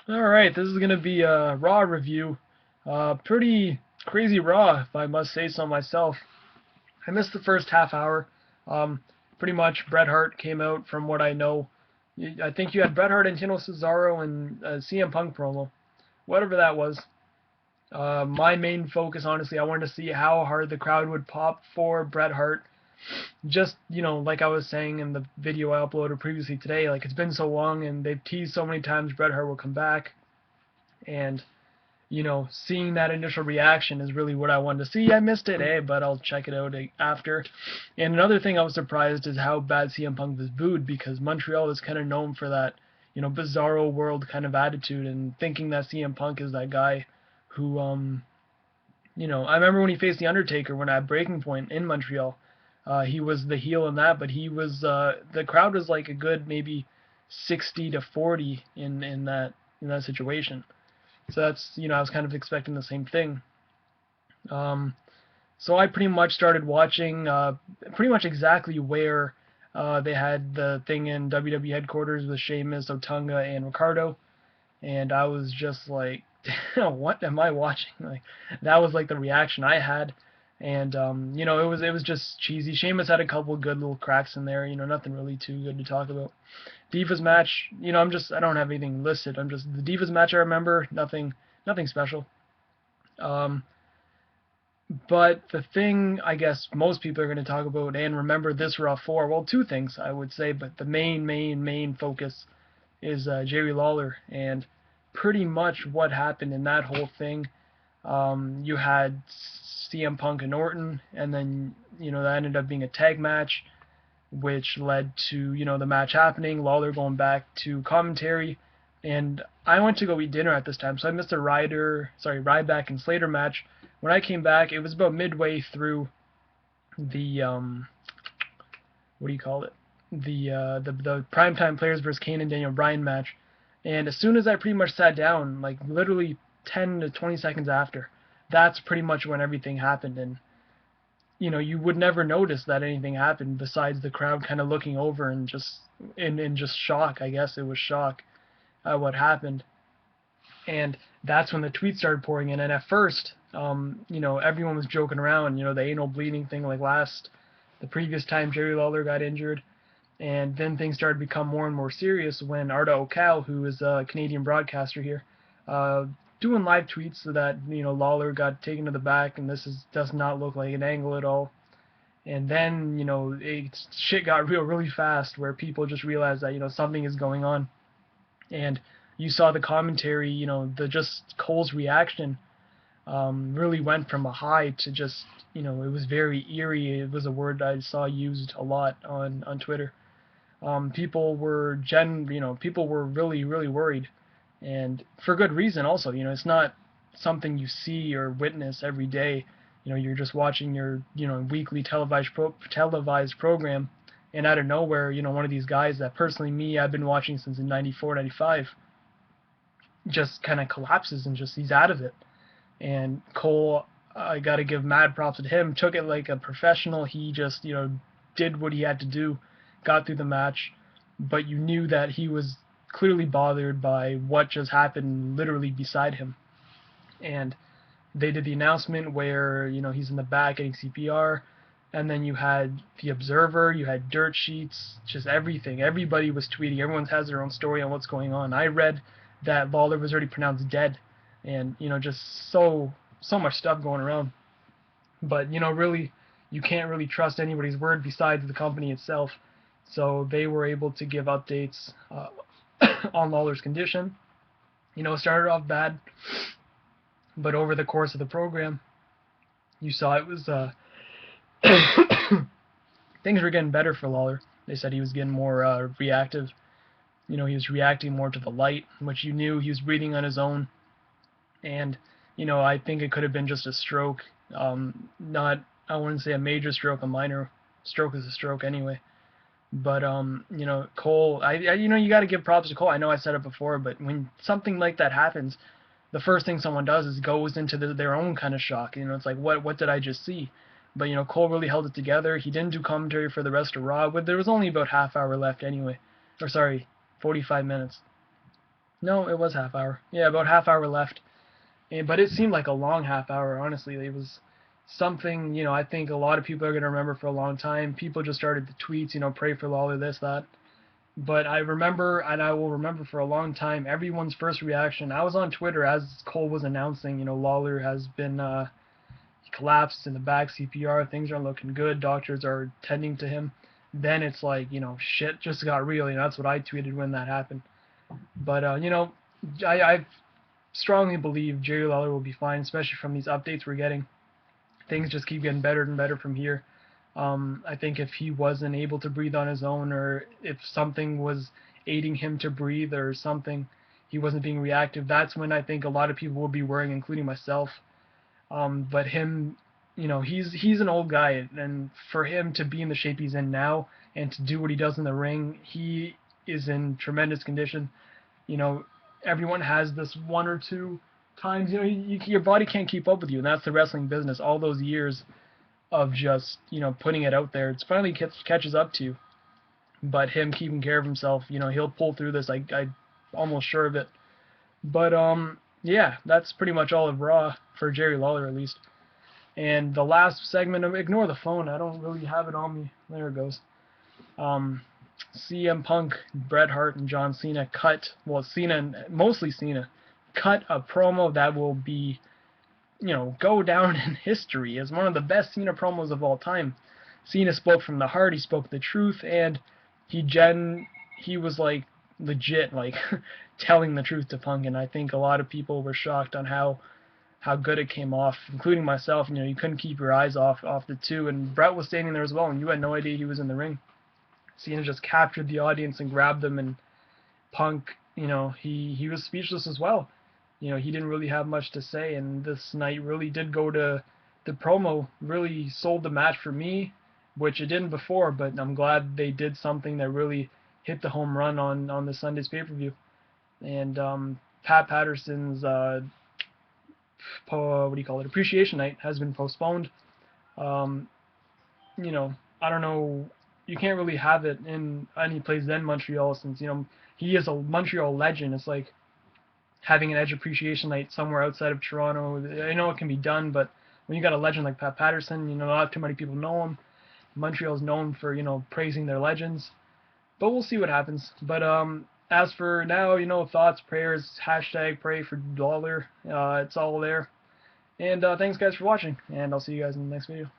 Alright, this is going to be a Raw review. Pretty crazy Raw, if I must say so myself. I missed the first half hour. Um, Pretty much Bret Hart came out from what I know. I think you had Bret Hart and Tino Cesaro and CM Punk promo, whatever that was. My main focus, honestly, I wanted to see how hard the crowd would pop for Bret Hart. Just, like I was saying in the video I uploaded previously today, like it's been so long and they've teased so many times Bret Hart will come back. And seeing that initial reaction is really what I wanted to see. I missed it, but I'll check it out after. And another thing I was surprised is how bad CM Punk was booed because Montreal is kind of known for that, bizarro world kind of attitude and thinking that CM Punk is that guy who, I remember when he faced The Undertaker when at Breaking Point in Montreal. He was the heel in that, but he was, the crowd was like a good maybe 60 to 40 in that situation. So that's, I was kind of expecting the same thing. Um, so I pretty much started watching pretty much exactly where they had the thing in WWE headquarters with Sheamus, Otunga, and Ricardo, and I was just like, what am I watching? Like that was like the reaction I had, and it was just cheesy. Sheamus had a couple good little cracks in there, nothing really too good to talk about. Divas match, I don't have anything listed. I'm just the Divas match I remember, nothing special. Um, but the thing I guess most people are going to talk about and remember this Raw for, well, two things I would say, but the main focus is Jerry Lawler and pretty much what happened in that whole thing. You had CM Punk and Orton, and then that ended up being a tag match, which led to the match happening. Lawler going back to commentary, and I went to go eat dinner at this time, so I missed the Ryback and Slater match. When I came back, it was about midway through the what do you call it? The primetime players versus Kane and Daniel Bryan match, and as soon as I pretty much sat down, like literally 10 to 20 seconds after, that's pretty much when everything happened, and you would never notice that anything happened besides the crowd kind of looking over and just in just shock. I guess it was shock at what happened, and that's when the tweets started pouring in. And at first, everyone was joking around, the anal bleeding thing, like the previous time Jerry Lawler got injured, and then things started to become more and more serious when Arda Ocal, who is a Canadian broadcaster here, uh, doing live tweets so that Lawler got taken to the back, and does not look like an angle at all. And then shit got real really fast, where people just realized that something is going on, and you saw the commentary, the just Cole's reaction really went from a high to just it was very eerie. It was a word I saw used a lot on Twitter. People were really worried, and for good reason. Also, it's not something you see or witness every day. You're just watching your weekly televised program, and out of nowhere, one of these guys that personally I've been watching since in '94, '95, just kind of collapses and just he's out of it. And Cole, I got to give mad props to him. Took it like a professional. He just did what he had to do, got through the match, but you knew that he was clearly bothered by what just happened literally beside him. And they did the announcement where he's in the back getting CPR, and then you had the Observer, you had dirt sheets, just everything. Everybody was tweeting. Everyone has their own story on what's going on. I read that Lawler was already pronounced dead, and just so much stuff going around. But really, you can't really trust anybody's word besides the company itself. So they were able to give updates on Lawler's condition. It started off bad, but over the course of the program, you saw it was things were getting better for Lawler. They said he was getting more reactive. He was reacting more to the light, which you knew he was breathing on his own. And I think it could have been just a stroke. Not, I wouldn't say a major stroke. A minor stroke is a stroke anyway. But Cole, you got to give props to Cole. I know I said it before, but when something like that happens, the first thing someone does is goes into their own kind of shock. It's like, what did I just see? But Cole really held it together. He didn't do commentary for the rest of Raw, but there was only about half hour left anyway, or sorry, 45 minutes. No, it was half hour. Yeah, about half hour left. But it seemed like a long half hour, honestly. It was something, I think a lot of people are going to remember for a long time. People just started the tweets, pray for Lawler, this, that. But I remember, and I will remember for a long time, everyone's first reaction. I was on Twitter as Cole was announcing, Lawler has been collapsed in the back, CPR, things aren't looking good, doctors are tending to him. Then it's like, shit just got real. That's what I tweeted when that happened. But, I strongly believe Jerry Lawler will be fine, especially from these updates we're getting. Things just keep getting better and better from here. I think if he wasn't able to breathe on his own, or if something was aiding him to breathe, or something, he wasn't being reactive, that's when I think a lot of people will be worrying, including myself. But him, he's an old guy, and for him to be in the shape he's in now and to do what he does in the ring, he is in tremendous condition. You know, everyone has this one or two times, your body can't keep up with you, and that's the wrestling business. All those years of just, putting it out there, it's finally catches up to you. But him keeping care of himself, he'll pull through this. I'm almost sure of it. But yeah, that's pretty much all of Raw for Jerry Lawler at least. And the last segment of ignore the phone. I don't really have it on me. There it goes. Um, CM Punk, Bret Hart, and John Cena mostly Cena, cut a promo that will be, go down in history as one of the best Cena promos of all time. Cena spoke from the heart, he spoke the truth, and he was like legit, like telling the truth to Punk, and I think a lot of people were shocked on how good it came off, including myself. You couldn't keep your eyes off the two, and Bret was standing there as well, and you had no idea he was in the ring. Cena just captured the audience and grabbed them, and Punk, he was speechless as well. He didn't really have much to say, and this night really did go to the promo, really sold the match for me, which it didn't before, but I'm glad they did something that really hit the home run on the Sunday's pay-per-view. And Pat Patterson's appreciation night has been postponed. Um, I don't know, you can't really have it in any place than Montreal, since he is a Montreal legend. It's like having an Edge appreciation night somewhere outside of Toronto. I know it can be done, but when you got a legend like Pat Patterson, not too many people know him. Montreal is known for praising their legends, but we'll see what happens. But as for now, thoughts, prayers, hashtag pray for Lawler. It's all there. And thanks guys for watching, and I'll see you guys in the next video.